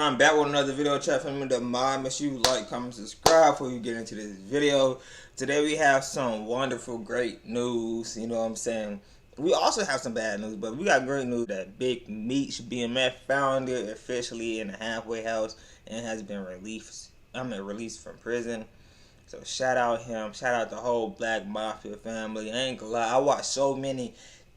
I'm back with another video. Chat for me to mind. Make sure you like, comment, subscribe before you get into this video. Today we have some wonderful, great news. You know what I'm saying? We also have some bad news, but we got great news that Big Meech BMF founder officially in the halfway house and has been released from prison. So shout out him. Shout out the whole Black Mafia family. I ain't gonna lie, I watched so many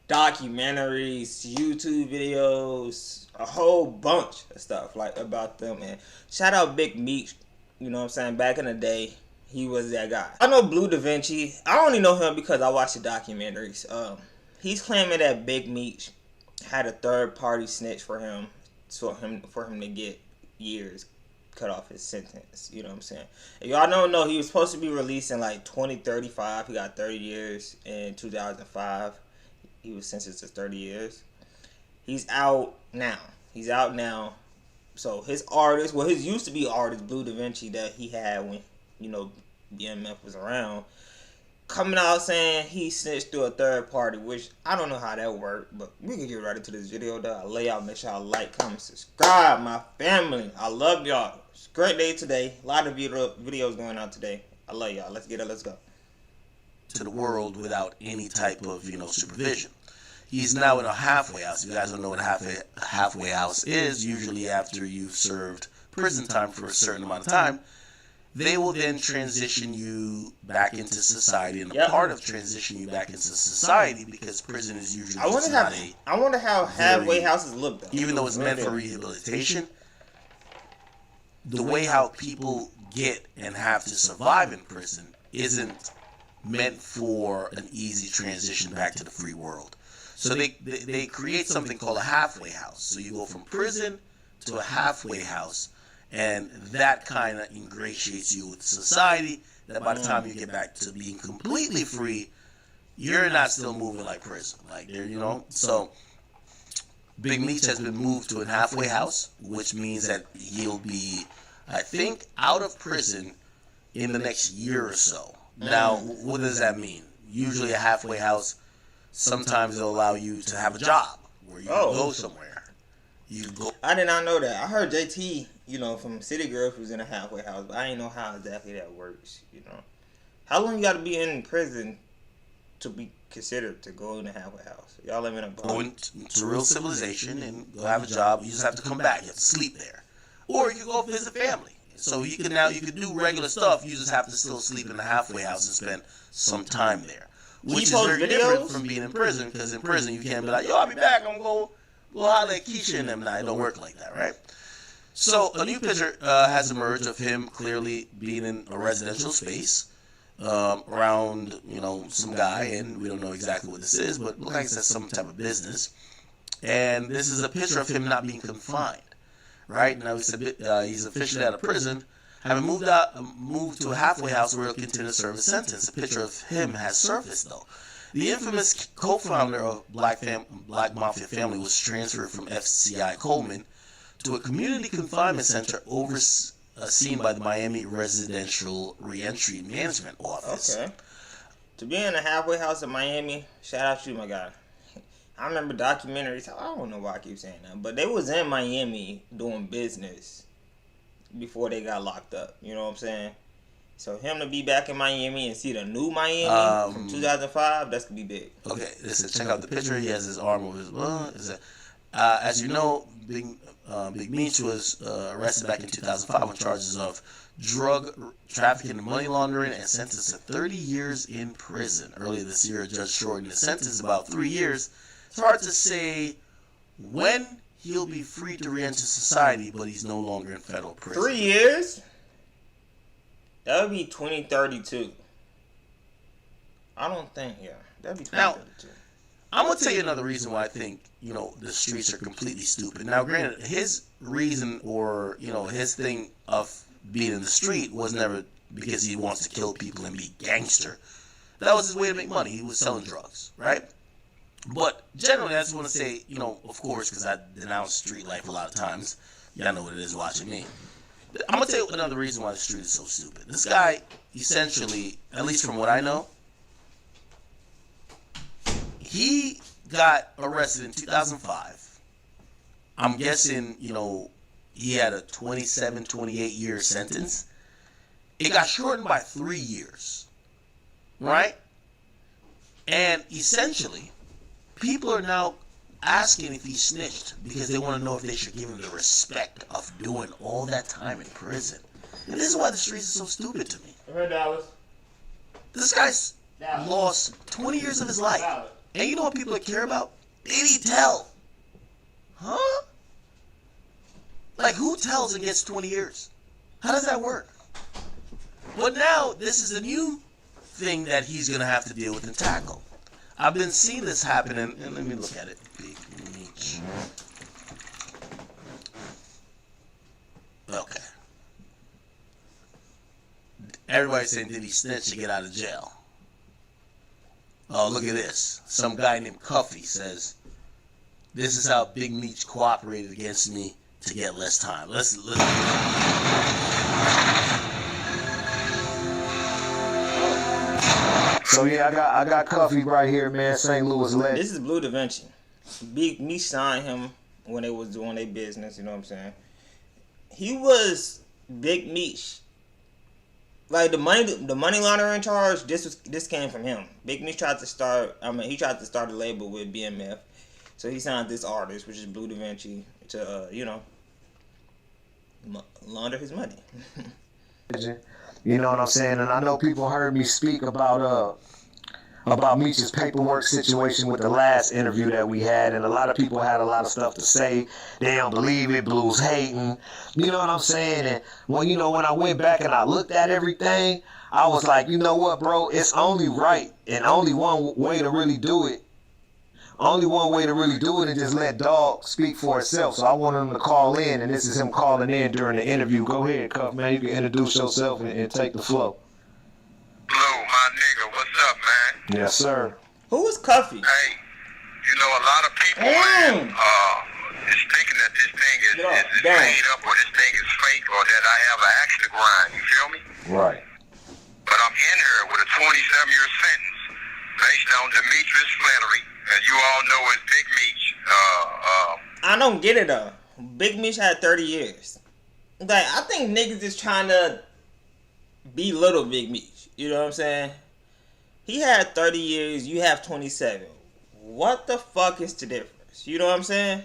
documentaries, YouTube videos, a whole bunch of stuff like about them. And shout out Big Meech. You know what I'm saying? Back in the day, he was that guy. I know Blue Da Vinci. I only know him because I watched the documentaries. He's claiming that Big Meech had a third party snitch for him, for him to get years cut off his sentence. You know what I'm saying? If y'all don't know, he was supposed to be released in like 2035. He got 30 years in 2005. He was sentenced to 30 years. He's out now. So his artist, well, his used to be artist, Blue Da Vinci, that he had when, you know, BMF was around, coming out saying he snitched through a third party, which I don't know how that worked, but we can get right into this video, though. I lay out, make sure y'all like, comment, subscribe, my family. I love y'all. It's a great day today. A lot of videos going out today. I love y'all. Let's get it. Let's go. To the world without any type of, supervision. He's now in a halfway house. If you guys don't know what a halfway house is, usually after you've served prison time for a certain amount of time, they will then transition you back into society. And a part of transition you back into society, because prison is usually I wonder how halfway houses look, though. Even though it's meant for rehabilitation, the way how people get and have to survive in prison isn't meant for an easy transition back to the free world. So they create something called a halfway house. So you go from prison to a halfway house, and that kind of ingratiates you with society, that by the time you get back to being completely free, you're not still moving like prison. So Big Meech has been moved to a halfway house, which means that he'll be, I think, out of prison in the next year or so. Now, what does that mean? Usually a halfway house, sometimes they'll allow you to have a job where you can go somewhere. I did not know that. I heard JT, from City Girls was in a halfway house, but I didn't know how exactly that works, How long you got to be in prison to be considered to go in a halfway house? Y'all let me know. Go into real civilization and go have a job. You just have to come back. You have to sleep there. Or you go visit family. So you can do regular stuff. You just have to still sleep in the halfway house and spend some time there, which is very different from being in prison. Because in prison you can't be like, yo, I'll be back. I'm gonna go holler at Keisha and them. Nah, it don't work like that, right? So a new picture has emerged of him clearly being in a residential space around some guy, and we don't know exactly what this is, but it looks like it's some type of business. And this is a picture of him not being confined. Right now, he's officially out of prison, having moved to a halfway house where he'll continue to serve a sentence. A picture of him has surfaced, though. The infamous co-founder of Black Mafia family was transferred from FCI Coleman to a community confinement center overseen by the Miami Residential Reentry Management Office. Okay. To be in a halfway house in Miami, shout out to you, my guy. I remember documentaries. I don't know why I keep saying that, but they was in Miami doing business before they got locked up. You know what I'm saying? So him to be back in Miami and see the new Miami from 2005, that's gonna be big. Okay, listen, check out the picture. He has his arm over his. As you know, Big Meech was arrested back in 2005 on charges of drug trafficking and money laundering and sentenced to 30 years in prison. Earlier this year, a judge shortened the sentence about 3 years. It's hard to say when he'll be free to re-enter society, but he's no longer in federal prison. 3 years? That would be 2032. I don't think, that'd be 2032. Now, I'm going to tell you another reason why I think, the streets are completely stupid. Now, granted, his reason or, his thing of being in the street was never because he wants to kill people and be gangster. That was his way to make money. He was selling drugs, right? But generally, I just want to say, of course, because I denounce street life a lot of times. Y'all know what it is watching me. I'm going to tell you another reason why the street is so stupid. This guy, essentially, at least from what I know, he got arrested in 2005. I'm guessing, he had a 27, 28 year sentence. It got shortened by 3 years, right? And essentially, people are now asking if he snitched because they want to know if they should give him the respect of doing all that time in prison. And this is why the streets are so stupid to me. I heard Dallas. This guy's lost 20 years of his life. And you know what people care about? Did he tell? Huh? Like, who tells and gets 20 years? How does that work? But now, this is a new thing that he's going to have to deal with and tackle. I've been seeing this happen, and let me look at it. Big Meech. Okay. Everybody's saying, did he snitch to get out of jail? Oh, look at this. Some guy named Cuffy says, this is how Big Meech cooperated against me to get less time. Let's So yeah, I got Cuffy right here, man. St. Louis legend. This is Blue Da Vinci. Big Meech signed him when they was doing their business. You know what I'm saying? He was Big Meech. Like the money laundering charge. This came from him. Big Meech tried to start. He tried to start a label with BMF. So he signed this artist, which is Blue Da Vinci, to launder his money. You know what I'm saying? And I know people heard me speak about Meech's paperwork situation with the last interview that we had, and a lot of people had a lot of stuff to say. They don't believe it, Blue's hating. You know what I'm saying? And when I went back and I looked at everything, I was like, you know what, bro? It's only right and only one way to really do it. Only one way to really do it is just let Dog speak for itself. So I wanted him to call in, and this is him calling in during the interview. Go ahead, Cuff, man. You can introduce yourself and take the flow. Blue, my nigga, what's up, man? Yes, sir. Who is Cuffy? Hey, you know, a lot of people, man, is thinking that this thing is made up or this thing is fake or that I have an axe to grind. You feel me? Right. But I'm in here with a 27-year sentence based on Demetrius Flannery. As you all know, it's Big Meech. I don't get it though. Big Meech had 30 years. Like, I think niggas is trying to belittle Big Meech. You know what I'm saying? He had 30 years. You have 27. What the fuck is the difference? You know what I'm saying?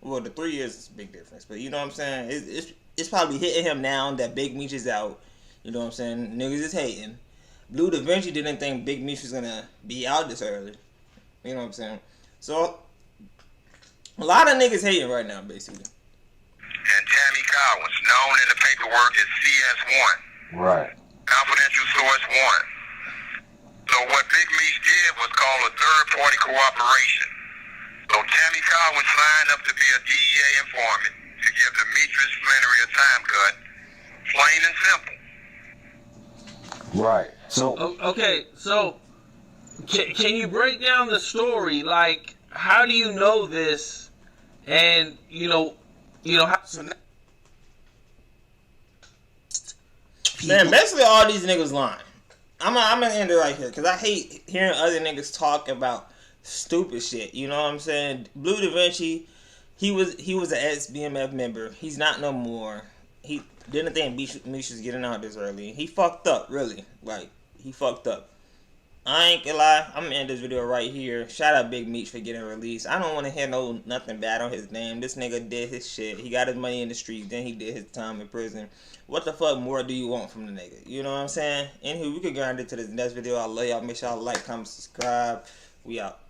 Well, the 3 years is a big difference, but you know what I'm saying? It's probably hitting him now that Big Meech is out. You know what I'm saying? Niggas is hating. Blue Da Vinci didn't think Big Meech was gonna be out this early. You know what I'm saying? So, a lot of niggas hating right now, basically. And Tammy Collins, known in the paperwork as CS1. Right. Confidential source 1. So what Big Meech did was called a third-party cooperation. So Tammy Collins signed up to be a DEA informant to give Demetrius Flannery a time cut. Plain and simple. Right. So okay, so can you break down the story? Like, how do you know this? And how, so now, man, basically all these niggas lying. I'm gonna end it right here because I hate hearing other niggas talk about stupid shit. You know what I'm saying? Blue Da Vinci, he was an ex-BMF member. He's not no more. He didn't think Meech was getting out this early. He fucked up, really. Like, he fucked up. I ain't gonna lie. I'm gonna end this video right here. Shout out Big Meech for getting released. I don't want to hear nothing bad on his name. This nigga did his shit. He got his money in the streets. Then he did his time in prison. What the fuck more do you want from the nigga? You know what I'm saying? Anywho, we could grind it to this next video. I love y'all. Make sure y'all like, comment, subscribe. We out.